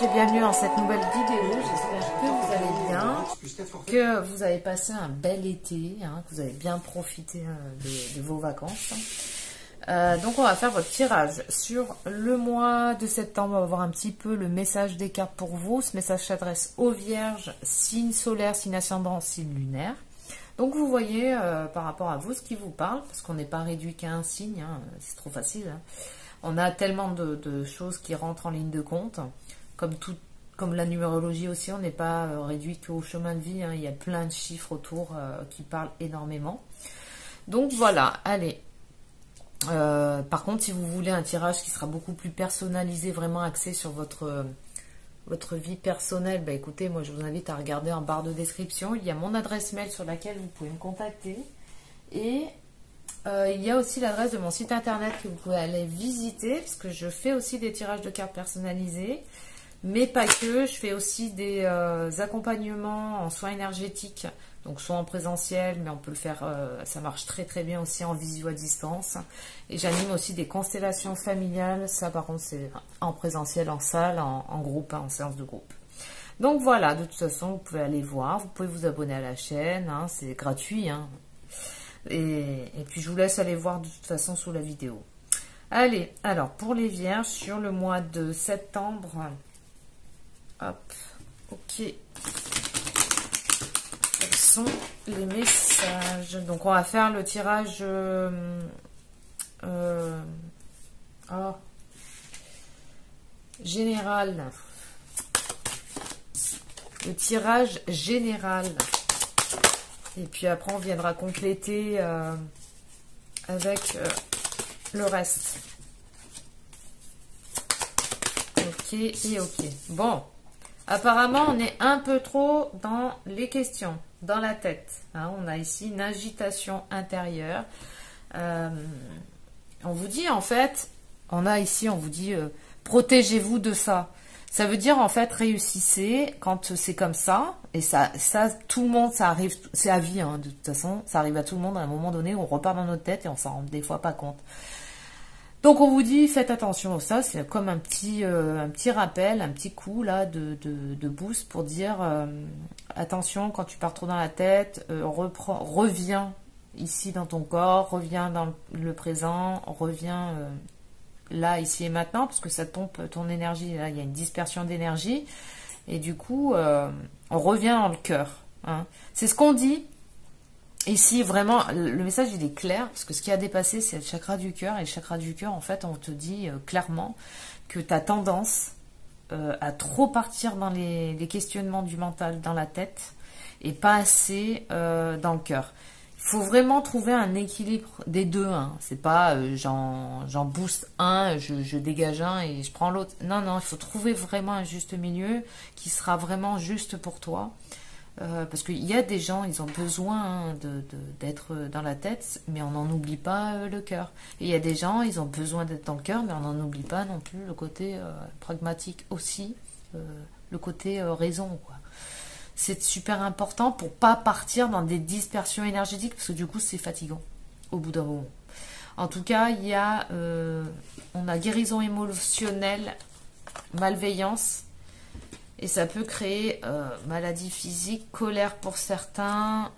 et bienvenue dans cette nouvelle vidéo. J'espère que vous allez bien, que vous avez passé un bel été, que vous avez bien profité de vos vacances. Donc on va faire votre tirage sur le mois de septembre. On va voir un petit peu le message des cartes pour vous. Ce message s'adresse aux vierges, signe solaire, signe ascendant, signe lunaire. Donc vous voyez par rapport à vous ce qui vous parle, parce qu'on n'est pas réduit qu'à un signe, c'est trop facile. On a tellement de choses qui rentrent en ligne de compte, comme la numérologie aussi, on n'est pas réduit qu'au chemin de vie, il y a plein de chiffres autour qui parlent énormément. Donc voilà, allez. Par contre, si vous voulez un tirage qui sera beaucoup plus personnalisé, vraiment axé sur votre vie personnelle, écoutez, moi je vous invite à regarder en barre de description. Il y a mon adresse mail sur laquelle vous pouvez me contacter. Et il y a aussi l'adresse de mon site internet que vous pouvez aller visiter, parce que je fais aussi des tirages de cartes personnalisés, mais pas que. Je fais aussi des accompagnements en soins énergétiques, donc soit en présentiel, mais on peut le faire, ça marche très très bien aussi en visio à distance. Et j'anime aussi des constellations familiales, ça par contre c'est en présentiel, en salle, en groupe, en séance de groupe. Donc voilà, de toute façon vous pouvez aller voir, vous pouvez vous abonner à la chaîne, c'est gratuit, Et puis je vous laisse aller voir de toute façon sous la vidéo. Allez, alors pour les vierges, sur le mois de septembre, hop, ok, quels sont les messages? Donc on va faire le tirage général. Le tirage général. Et puis après, on viendra compléter avec le reste. Ok et ok. Bon, apparemment, on est un peu trop dans les questions, dans la tête. On a ici une agitation intérieure. On vous dit, en fait, on vous dit, protégez-vous de ça. Ça veut dire, en fait, réussissez quand c'est comme ça. Et ça, tout le monde, ça arrive, c'est à vie, de toute façon. Ça arrive à tout le monde à un moment donné, on repart dans notre tête et on s'en rend des fois pas compte. Donc, on vous dit, faites attention à ça. C'est comme un petit rappel, un petit coup, là, de boost pour dire, attention, quand tu pars trop dans la tête, reviens ici dans ton corps, reviens dans le présent, reviens là, ici et maintenant, parce que ça pompe ton énergie. Là, il y a une dispersion d'énergie. Et du coup, on revient dans le cœur. C'est ce qu'on dit. Ici, vraiment, le message, il est clair, parce que ce qui a dépassé, c'est le chakra du cœur. Et le chakra du cœur, en fait, on te dit clairement que tu as tendance à trop partir dans les questionnements du mental, dans la tête, et pas assez dans le cœur. Il faut vraiment trouver un équilibre des deux. C'est pas j'en booste un, je dégage un et je prends l'autre. Non, il faut trouver vraiment un juste milieu qui sera vraiment juste pour toi. Parce qu'il y a des gens, ils ont besoin d'être dans la tête, mais on n'en oublie pas le cœur. Et il y a des gens, ils ont besoin d'être dans le cœur, mais on n'en oublie pas non plus le côté pragmatique aussi, le côté raison, quoi. C'est super important pour pas partir dans des dispersions énergétiques, parce que du coup, c'est fatigant au bout d'un moment. En tout cas, il y a, on a guérison émotionnelle, malveillance, et ça peut créer maladie physique, colère pour certains.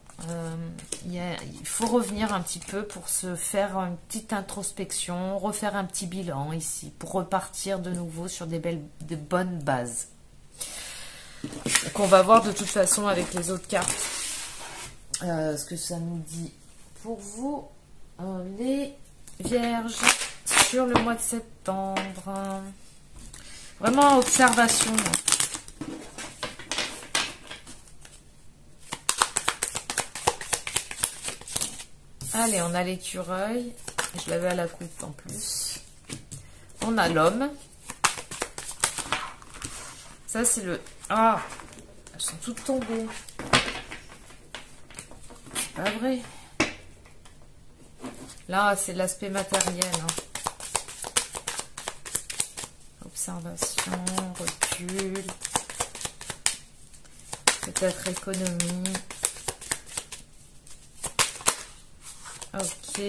Il faut revenir un petit peu pour se faire une petite introspection, refaire un petit bilan ici, pour repartir de nouveau sur de bonnes bases. Donc on va voir de toute façon avec les autres cartes ce que ça nous dit pour vous, les vierges, sur le mois de septembre. Vraiment observation. Allez, on a l'écureuil. Je l'avais à la coupe en plus. On a l'homme. Ça, c'est le... Ah, elles sont toutes tombées. C'est pas vrai. Là, c'est l'aspect matériel. Observation, recul. Peut-être économie. Ok.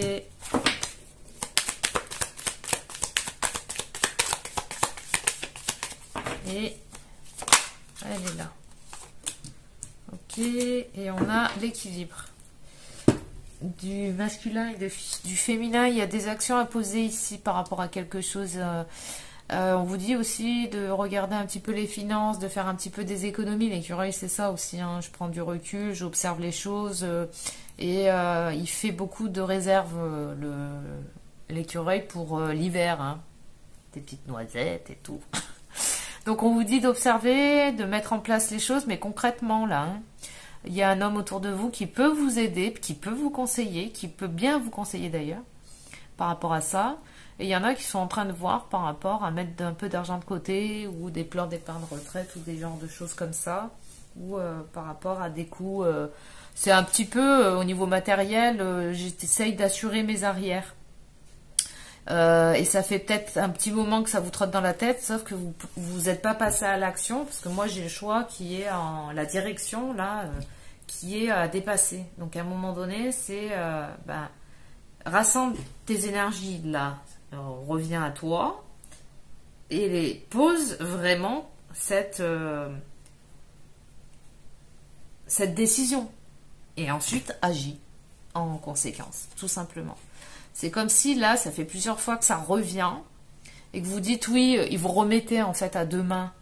Et Elle est là. Ok, et on a l'équilibre du masculin et du féminin. Il y a des actions à poser ici par rapport à quelque chose. On vous dit aussi de regarder un petit peu les finances, de faire un petit peu des économies. L'écureuil, c'est ça aussi, hein. Je prends du recul, j'observe les choses et il fait beaucoup de réserves, l'écureuil, pour l'hiver, hein. Des petites noisettes et tout. Donc on vous dit d'observer, de mettre en place les choses, mais concrètement là, hein, il y a un homme autour de vous qui peut vous aider, qui peut vous conseiller, qui peut bien vous conseiller d'ailleurs, par rapport à ça. Et il y en a qui sont en train de voir par rapport à mettre un peu d'argent de côté, ou des plans d'épargne retraite, ou des genres de choses comme ça, ou par rapport à des coûts. C'est un petit peu au niveau matériel, j'essaye d'assurer mes arrières. Et ça fait peut-être un petit moment que ça vous trotte dans la tête, sauf que vous n'êtes pas passé à l'action, parce que moi j'ai le choix qui est en la direction là, qui est à dépasser. Donc à un moment donné, c'est rassemble tes énergies là, reviens à toi et pose vraiment cette décision et ensuite agis en conséquence, tout simplement. C'est comme si là, ça fait plusieurs fois que ça revient et que vous dites oui, et vous remettez en fait à demain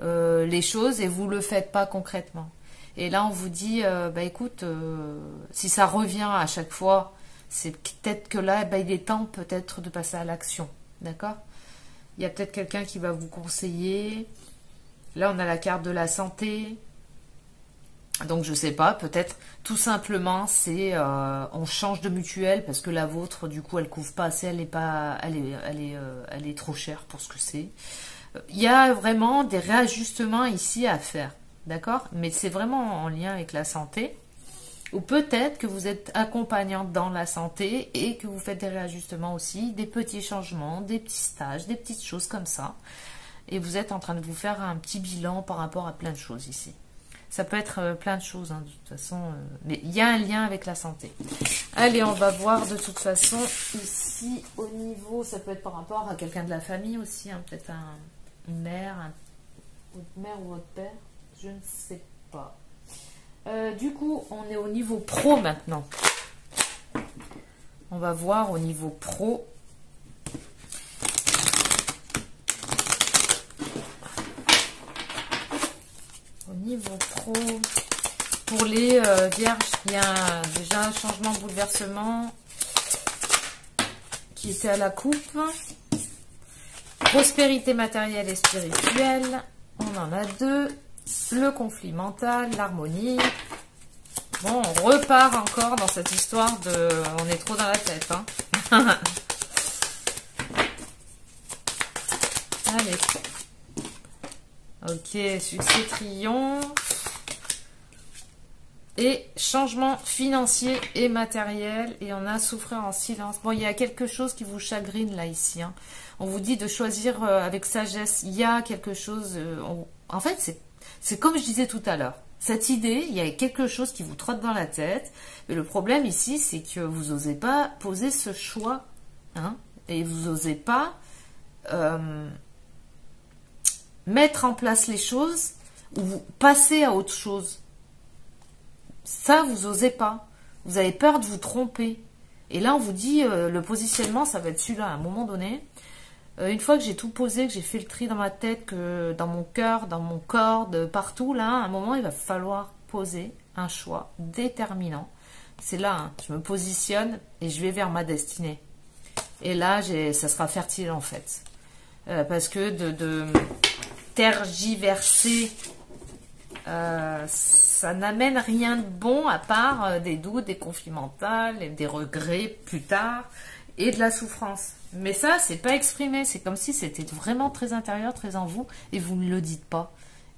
les choses et vous le faites pas concrètement. Et là, on vous dit, écoute, si ça revient à chaque fois, c'est peut-être que là, il est temps peut-être de passer à l'action, d'accord? Il y a peut-être quelqu'un qui va vous conseiller. Là, on a la carte de la santé. Donc je sais pas, peut-être tout simplement c'est on change de mutuelle parce que la vôtre du coup elle couvre pas assez, elle est trop chère pour ce que c'est. Il y a vraiment des réajustements ici à faire, d'accord? Mais c'est vraiment en lien avec la santé. Ou peut-être que vous êtes accompagnante dans la santé et que vous faites des réajustements aussi, des petits changements, des petits stages, des petites choses comme ça. Et vous êtes en train de vous faire un petit bilan par rapport à plein de choses ici. Ça peut être plein de choses, hein, de toute façon. Mais il y a un lien avec la santé. Allez, on va voir de toute façon ici au niveau... Ça peut être par rapport à quelqu'un de la famille aussi. Hein, peut-être une mère, votre mère ou votre père. Je ne sais pas. Du coup, on est au niveau pro maintenant. On va voir au niveau pro. Au niveau pro, pour les vierges, il y a déjà un changement, bouleversement qui était à la coupe. Prospérité matérielle et spirituelle, on en a deux. Le conflit mental, l'harmonie. Bon, on repart encore dans cette histoire de... On est trop dans la tête, hein. Allez. Ok, succès, triomphe. Et changement financier et matériel. Et on a souffrir en silence. Bon, il y a quelque chose qui vous chagrine là, ici. Hein. On vous dit de choisir avec sagesse. Il y a quelque chose... En fait, c'est comme je disais tout à l'heure. Cette idée, il y a quelque chose qui vous trotte dans la tête. Mais le problème ici, c'est que vous n'osez pas poser ce choix. Hein, et vous n'osez pas... mettre en place les choses ou vous passez à autre chose. Ça, vous osez pas. Vous avez peur de vous tromper. Et là, on vous dit, le positionnement, ça va être celui-là à un moment donné. Une fois que j'ai tout posé, que j'ai fait le tri dans ma tête, que dans mon cœur, dans mon corps, de partout, là, à un moment, il va falloir poser un choix déterminant. C'est là, hein, je me positionne et je vais vers ma destinée. Et là, ça sera fertile, en fait. Parce que de tergiverser, ça n'amène rien de bon à part des doutes, des conflits mentaux, des regrets plus tard et de la souffrance. Mais ça, c'est pas exprimé. C'est comme si c'était vraiment très intérieur, très en vous et vous ne le dites pas.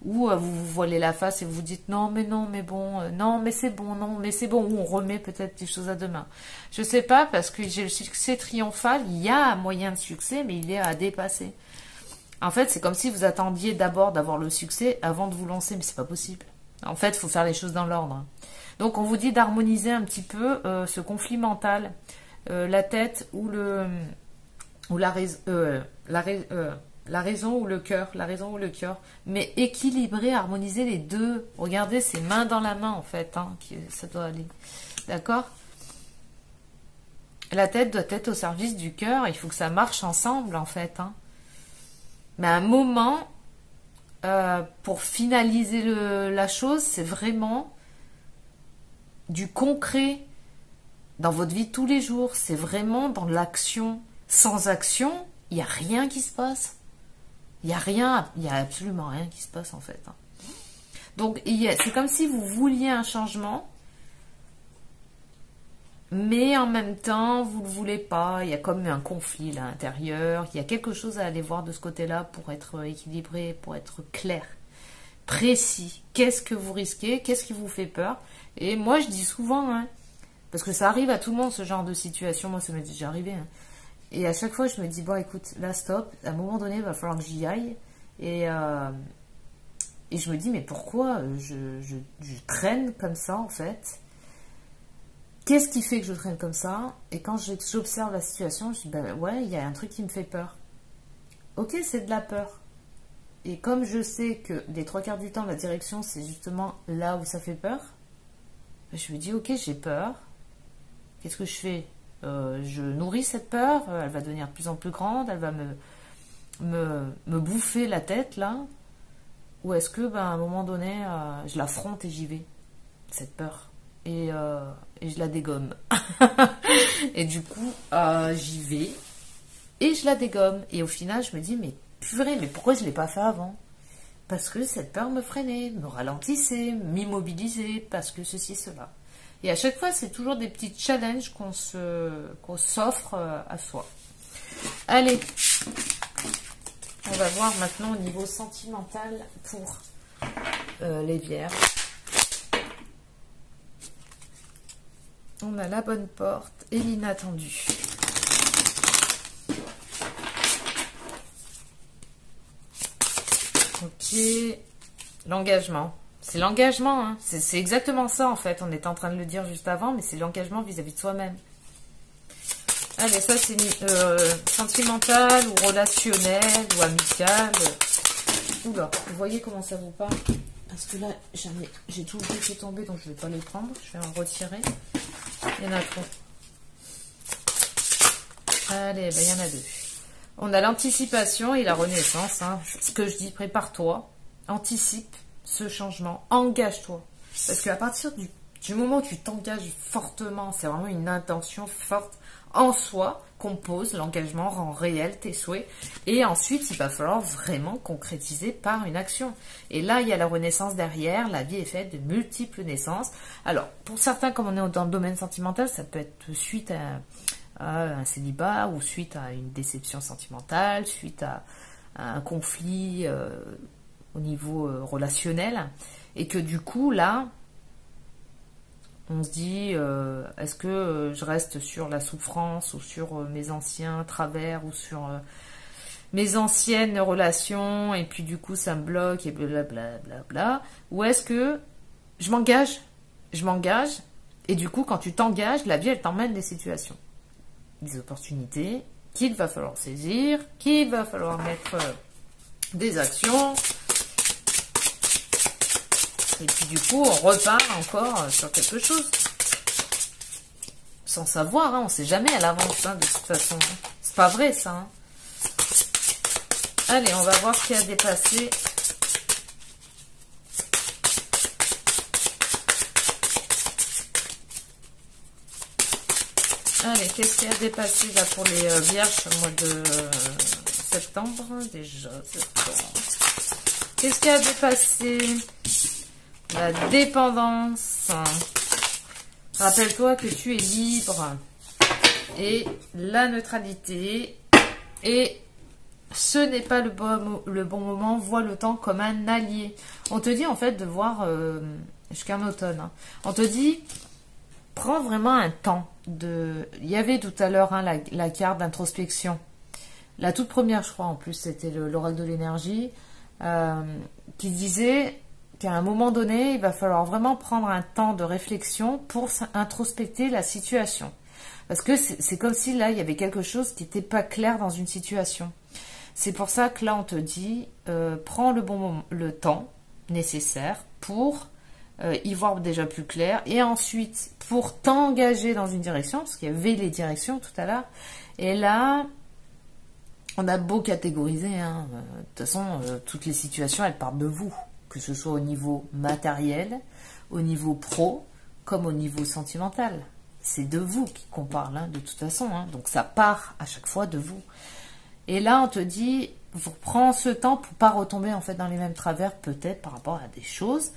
Ou vous vous voilez la face et vous vous dites non, mais bon, non, mais c'est bon, non, mais c'est bon. Ou on remet peut-être des choses à demain. Je sais pas parce que j'ai le succès triomphal. Il y a un moyen de succès, mais il est à dépasser. En fait, c'est comme si vous attendiez d'abord d'avoir le succès avant de vous lancer, mais c'est pas possible. En fait, il faut faire les choses dans l'ordre. Donc, on vous dit d'harmoniser un petit peu ce conflit mental, la tête ou La raison ou le cœur, la raison ou le cœur. Mais équilibrer, harmoniser les deux. Regardez, c'est main dans la main, en fait, hein, ça doit aller. D'accord? La tête doit être au service du cœur. Il faut que ça marche ensemble, en fait. Hein. Mais à un moment, pour finaliser la chose, c'est vraiment du concret dans votre vie de tous les jours. C'est vraiment dans l'action. Sans action, il n'y a rien qui se passe. Il n'y a rien, il n'y a absolument rien qui se passe, en fait. Hein. Donc, c'est comme si vous vouliez un changement, mais en même temps, vous ne le voulez pas. Il y a comme un conflit là, à l'intérieur. Il y a quelque chose à aller voir de ce côté-là pour être équilibré, pour être clair, précis. Qu'est-ce que vous risquez? Qu'est-ce qui vous fait peur? Et moi, je dis souvent, hein, parce que ça arrive à tout le monde, ce genre de situation. Moi, ça m'est déjà arrivé. Hein. Et à chaque fois, je me dis, bon, écoute, là, stop. À un moment donné, il va falloir que j'y aille. Et je me dis, mais pourquoi je traîne comme ça, en fait? Qu'est-ce qui fait que je traîne comme ça? Et quand j'observe la situation, je dis, ben ouais, il y a un truc qui me fait peur. Ok, c'est de la peur. Et comme je sais que les 3/4 du temps, la direction, c'est justement là où ça fait peur, ben je me dis, ok, j'ai peur. Qu'est-ce que je fais? Je nourris cette peur, elle va devenir de plus en plus grande, elle va me bouffer la tête, là. Ou est-ce que, ben, à un moment donné, je l'affronte et j'y vais, cette peur. Et je la dégomme. Et du coup, j'y vais et je la dégomme. Et au final, je me dis, mais purée, mais pourquoi je ne l'ai pas fait avant? Parce que cette peur me freinait, me ralentissait, m'immobilisait, parce que ceci, cela. Et à chaque fois, c'est toujours des petits challenges qu'on s'offre à soi. Allez, on va voir maintenant au niveau sentimental pour les vierges. On a la bonne porte et l'inattendu. Ok. L'engagement. C'est l'engagement. Hein. C'est exactement ça, en fait. On était en train de le dire juste avant, mais c'est l'engagement vis-à-vis de soi-même. Allez, ça, c'est sentimental ou relationnel ou amical. Oula, vous voyez comment ça vous parle? Parce que là, j'ai tout fait tomber, donc je ne vais pas les prendre. Je vais en retirer. Il y en a trop. Allez, ben, il y en a deux. On a l'anticipation et la renaissance. Hein. Ce que je dis, prépare-toi. Anticipe ce changement. Engage-toi. Parce qu'à partir du moment où tu t'engages fortement, c'est vraiment une intention forte en soi qu'on pose. L'engagement rend réel tes souhaits. Et ensuite, il va falloir vraiment concrétiser par une action. Et là, il y a la renaissance derrière. La vie est faite de multiples naissances. Alors, pour certains, comme on est dans le domaine sentimental, ça peut être suite à un célibat ou suite à une déception sentimentale, suite à un conflit au niveau relationnel. Et que du coup, là, on se dit, est-ce que je reste sur la souffrance ou sur mes anciens travers ou sur mes anciennes relations et puis du coup ça me bloque et blablabla, ou est-ce que je m'engage et du coup quand tu t'engages, la vie elle t'emmène des situations, des opportunités qu'il va falloir saisir, qu'il va falloir mettre des actions. Et puis du coup, on repart encore sur quelque chose. Sans savoir, hein, on ne sait jamais à l'avance, hein, de toute façon. C'est pas vrai, ça. Hein. Allez, on va voir ce qui a dépassé. Allez, qu'est-ce qui a dépassé là pour les vierges au mois de septembre? Déjà, septembre. Qu'est-ce qui a dépassé? La dépendance. Rappelle-toi que tu es libre. Et la neutralité. Et ce n'est pas le bon moment. Vois le temps comme un allié. On te dit en fait de voir jusqu'en automne. Hein. On te dit, prends vraiment un temps. Il y avait tout à l'heure hein, la carte d'introspection. La toute première, je crois, en plus, c'était l'oracle de l'énergie. Qui disait qu'à un moment donné, il va falloir vraiment prendre un temps de réflexion pour introspecter la situation. Parce que c'est comme si là, il y avait quelque chose qui n'était pas clair dans une situation. C'est pour ça que là, on te dit, prends le temps nécessaire pour y voir déjà plus clair. Et ensuite, pour t'engager dans une direction, parce qu'il y avait les directions tout à l'heure. Et là, on a beau catégoriser. Hein, de toute façon, toutes les situations, elles partent de vous. Que ce soit au niveau matériel, au niveau pro, comme au niveau sentimental. C'est de vous qu'on parle, hein, de toute façon. Hein, donc ça part à chaque fois de vous. Et là, on te dit, prends ce temps pour pas retomber en fait dans les mêmes travers, peut-être par rapport à des choses,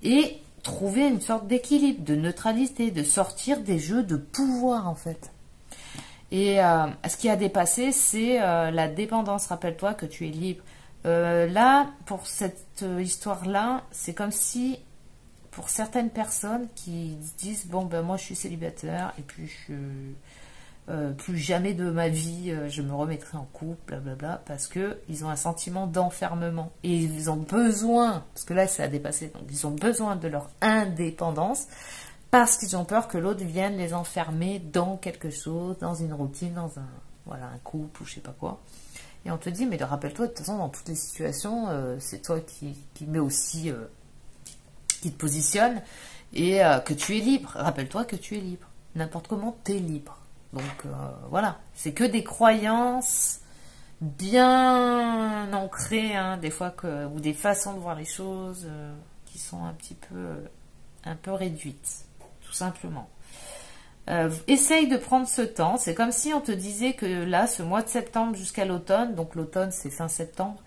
et trouver une sorte d'équilibre, de neutralité, de sortir des jeux de pouvoir en fait. Et ce qui a dépassé, c'est la dépendance. Rappelle-toi que tu es libre. Là, pour cette histoire-là, c'est comme si, pour certaines personnes qui disent, bon, ben moi je suis célibataire, et puis plus jamais de ma vie je me remettrai en couple, blablabla, parce qu'ils ont un sentiment d'enfermement. Et ils ont besoin, parce que là ça a dépassé, donc ils ont besoin de leur indépendance, parce qu'ils ont peur que l'autre vienne les enfermer dans quelque chose, dans une routine, dans un couple ou je sais pas quoi. Et on te dit, mais rappelle-toi, de toute façon, dans toutes les situations, c'est toi qui mets aussi, qui te positionne, et que tu es libre. Rappelle-toi que tu es libre. N'importe comment, tu es libre. Donc voilà, c'est que des croyances bien ancrées, hein, des fois, ou des façons de voir les choses qui sont un peu réduites, tout simplement. Essaye de prendre ce temps. C'est comme si on te disait que là, ce mois de septembre jusqu'à l'automne, donc l'automne c'est fin septembre,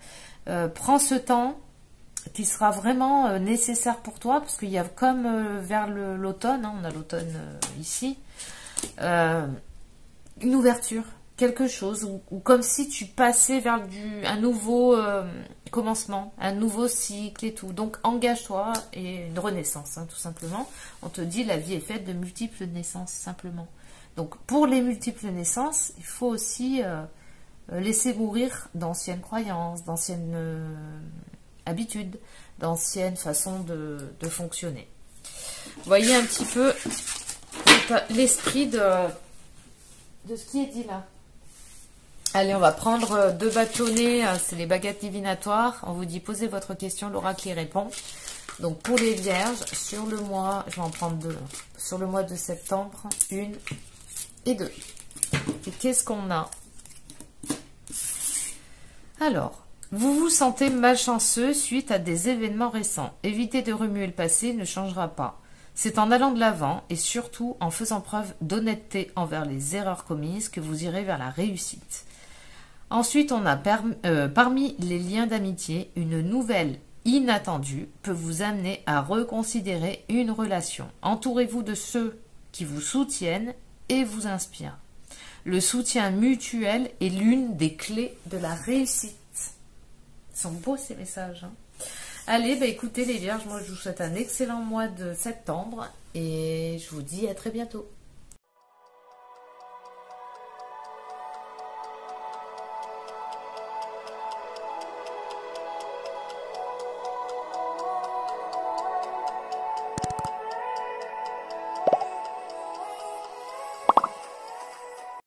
prends ce temps qui sera vraiment nécessaire pour toi, parce qu'il y a comme vers l'automne, hein, on a l'automne ici, une ouverture, quelque chose, ou comme si tu passais vers un nouveau commencement, un nouveau cycle et tout. Donc engage-toi, et une renaissance, hein, tout simplement. On te dit, la vie est faite de multiples naissances, simplement. Donc pour les multiples naissances, il faut aussi laisser mourir d'anciennes croyances, d'anciennes habitudes, d'anciennes façons de fonctionner. Voyez un petit peu l'esprit de ce qui est dit là. Allez, on va prendre 2 bâtonnets, c'est les baguettes divinatoires. On vous dit, posez votre question, l'oracle y répond. Donc pour les vierges, sur le mois, je vais en prendre 2. Sur le mois de septembre, 1 et 2. Et qu'est-ce qu'on a? Alors, vous vous sentez malchanceux suite à des événements récents. Évitez de remuer le passé, ne changera pas. C'est en allant de l'avant et surtout en faisant preuve d'honnêteté envers les erreurs commises que vous irez vers la réussite. Ensuite, on a parmi les liens d'amitié, une nouvelle inattendue peut vous amener à reconsidérer une relation. Entourez-vous de ceux qui vous soutiennent et vous inspirent. Le soutien mutuel est l'une des clés de la réussite. Ils sont beaux ces messages, hein. Allez, bah écoutez les vierges, moi je vous souhaite un excellent mois de septembre et je vous dis à très bientôt.